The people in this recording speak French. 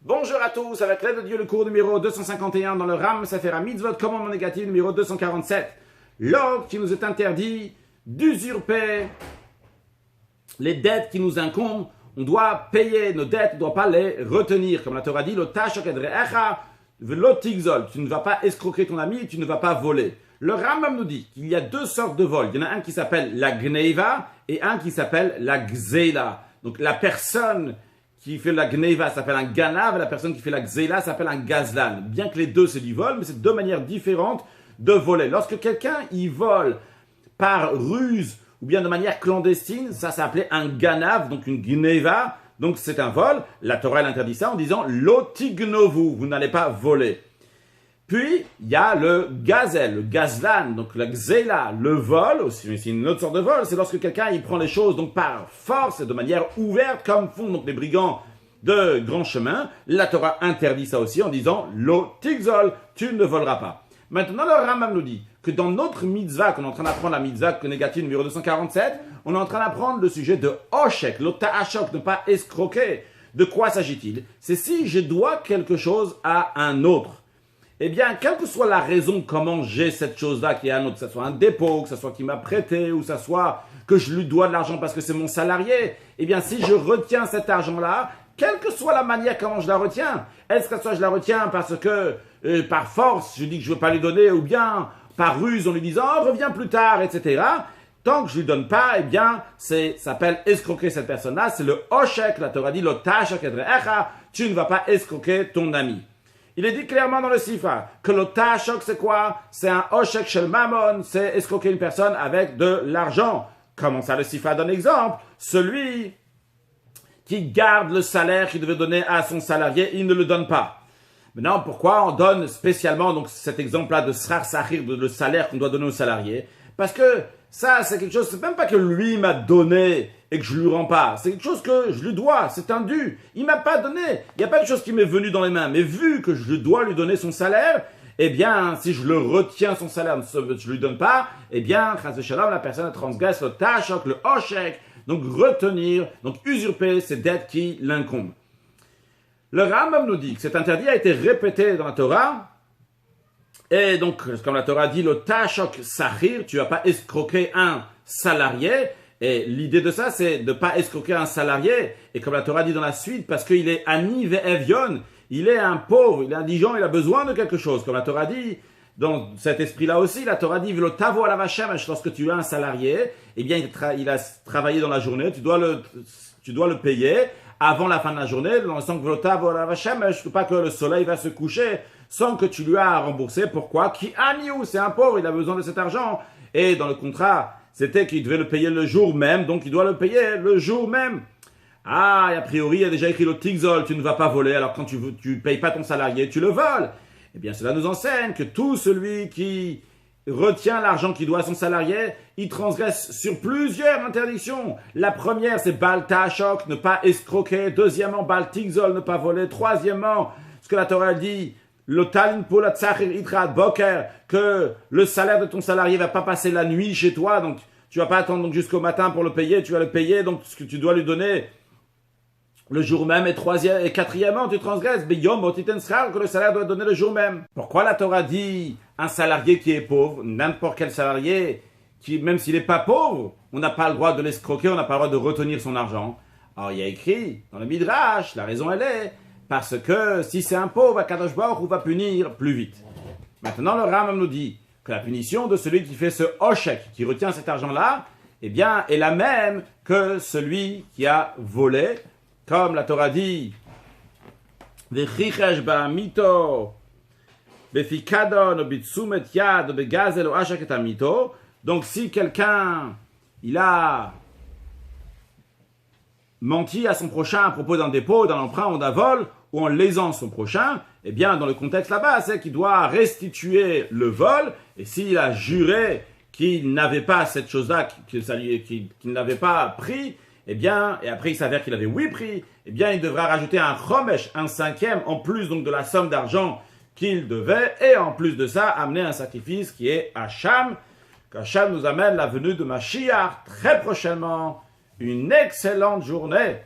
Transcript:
Bonjour à tous, avec l'aide de Dieu, le cours numéro 251 dans le Ram Sefer HaMitzvot, commandement négatif numéro 247. L'ordre qui nous est interdit d'usurper les dettes qui nous incombent, on doit payer nos dettes, on ne doit pas les retenir. Comme la Torah dit, tu ne vas pas escroquer ton ami, tu ne vas pas voler. Le Rambam nous dit qu'il y a deux sortes de vols. Il y en a un qui s'appelle la gneiva et un qui s'appelle la gzeila. Donc la personne qui fait la gneiva s'appelle un ganav, la personne qui fait la gzeila s'appelle un gazlan. Bien que les deux c'est du vol, mais c'est deux manières différentes de voler. Lorsque quelqu'un y vole par ruse ou bien de manière clandestine, ça s'appelait un ganav, donc une gneiva, donc c'est un vol. La Torah interdit ça en disant lotignovu, vous n'allez pas voler. Puis, il y a le gazel, le gazlan, donc la gzela, le vol, aussi, c'est une autre sorte de vol, c'est lorsque quelqu'un il prend les choses donc par force et de manière ouverte, comme font donc les brigands de grand chemin. La Torah interdit ça aussi en disant lo tigzol, tu ne voleras pas. Maintenant, le Rambam nous dit que dans notre mitzvah, qu'on est en train d'apprendre la mitzvah négative numéro 247, on est en train d'apprendre le sujet de oshek, le ta'ashok, ne pas escroquer. De quoi s'agit-il? C'est si je dois quelque chose à un autre. Eh bien, quelle que soit la raison comment j'ai cette chose-là qui est un autre, que ce soit un dépôt, que ce soit qu'il m'a prêté, ou que ce soit que je lui dois de l'argent parce que c'est mon salarié, eh bien, si je retiens cet argent-là, quelle que soit la manière comment je la retiens, est-ce que soit je la retiens parce que par force, je dis que je ne veux pas lui donner, ou bien par ruse en lui disant « reviens plus tard », etc. Tant que je ne lui donne pas, eh bien, ça s'appelle escroquer cette personne-là, c'est le oshek, la Torah dit « lo tashak edrecha », tu ne vas pas escroquer ton ami. Il est dit clairement dans le Sifra que le ta'ashok c'est quoi? C'est un oshek shel mamon, c'est escroquer une personne avec de l'argent. Comment ça le Sifra donne exemple? Celui qui garde le salaire qu'il devait donner à son salarié, il ne le donne pas. Maintenant, pourquoi on donne spécialement donc cet exemple-là de srar sahir, le salaire qu'on doit donner au salarié? Parce que ça, c'est quelque chose, c'est même pas que lui m'a donné et que je lui rends pas. C'est quelque chose que je lui dois, c'est un dû. Il m'a pas donné. Il n'y a pas quelque chose qui m'est venu dans les mains. Mais vu que je dois lui donner son salaire, eh bien, si je le retiens son salaire, je lui donne pas, eh bien, chas v'shalom, la personne transgresse le ta'ashok, le oshek, donc retenir, donc usurper ces dettes qui l'incombent. Le Rambam nous dit que cet interdit a été répété dans la Torah. Et donc, comme la Torah dit, le ta'ashok sahir, tu vas pas escroquer un salarié. Et l'idée de ça, c'est de pas escroquer un salarié. Et comme la Torah dit dans la suite, parce qu'il est ani ve'evion, il est un pauvre, il est indigent, il a besoin de quelque chose. Comme la Torah dit, dans cet esprit-là aussi, la Torah dit, v'lo tavo ala vashemesh, lorsque tu as un salarié, eh bien, il a travaillé dans la journée, tu dois le payer avant la fin de la journée, dans le sens que v'lo tavo ala vashemesh, pas que le soleil va se coucher sans que tu lui as remboursé. Pourquoi? Ki aniou, c'est un pauvre, il a besoin de cet argent. Et dans le contrat, c'était qu'il devait le payer le jour même, donc il doit le payer le jour même. Ah, et a priori, il y a déjà écrit le tigzol, tu ne vas pas voler, alors quand tu payes pas ton salarié, tu le voles. Eh bien, cela nous enseigne que tout celui qui retient l'argent qu'il doit à son salarié, il transgresse sur plusieurs interdictions. La première, c'est bal ta'ashok, ne pas escroquer. Deuxièmement, bal tigzol, ne pas voler. Troisièmement, ce que la Torah dit, le talin pour la tzachir itrat boker, que le salaire de ton salarié va pas passer la nuit chez toi, donc tu vas pas attendre donc jusqu'au matin pour le payer, tu vas le payer, donc ce que tu dois lui donner le jour même. Et quatrièmement, tu transgresses, que le salaire doit donner le jour même. Pourquoi la Torah dit un salarié qui est pauvre, n'importe quel salarié, qui même s'il n'est pas pauvre, on n'a pas le droit de l'escroquer, on n'a pas le droit de retenir son argent. Alors il y a écrit dans le Midrash, la raison elle est, parce que si c'est un pauvre, Akadosh Baruch Hu va punir plus vite. Maintenant, le Rambam nous dit que la punition de celui qui fait ce oshek, qui retient cet argent-là, eh bien, est la même que celui qui a volé, comme la Torah dit, V'chichesh ba'amito, b'fikadon, b'tsumet yad, b'gazel o ashek et amito. Donc, si quelqu'un, il a menti à son prochain à propos d'un dépôt, d'un emprunt ou d'un vol, ou en lésant son prochain, eh bien, dans le contexte là-bas, c'est qu'il doit restituer le vol, et s'il a juré qu'il n'avait pas cette chose-là, qu'il n'avait pas pris, eh bien, et après il s'avère qu'il avait oui pris, eh bien, il devra rajouter un chomesh, un cinquième, en plus donc de la somme d'argent qu'il devait, et en plus de ça, amener un sacrifice qui est Hacham, qu'Hacham nous amène la venue de Mashiach très prochainement. Une excellente journée.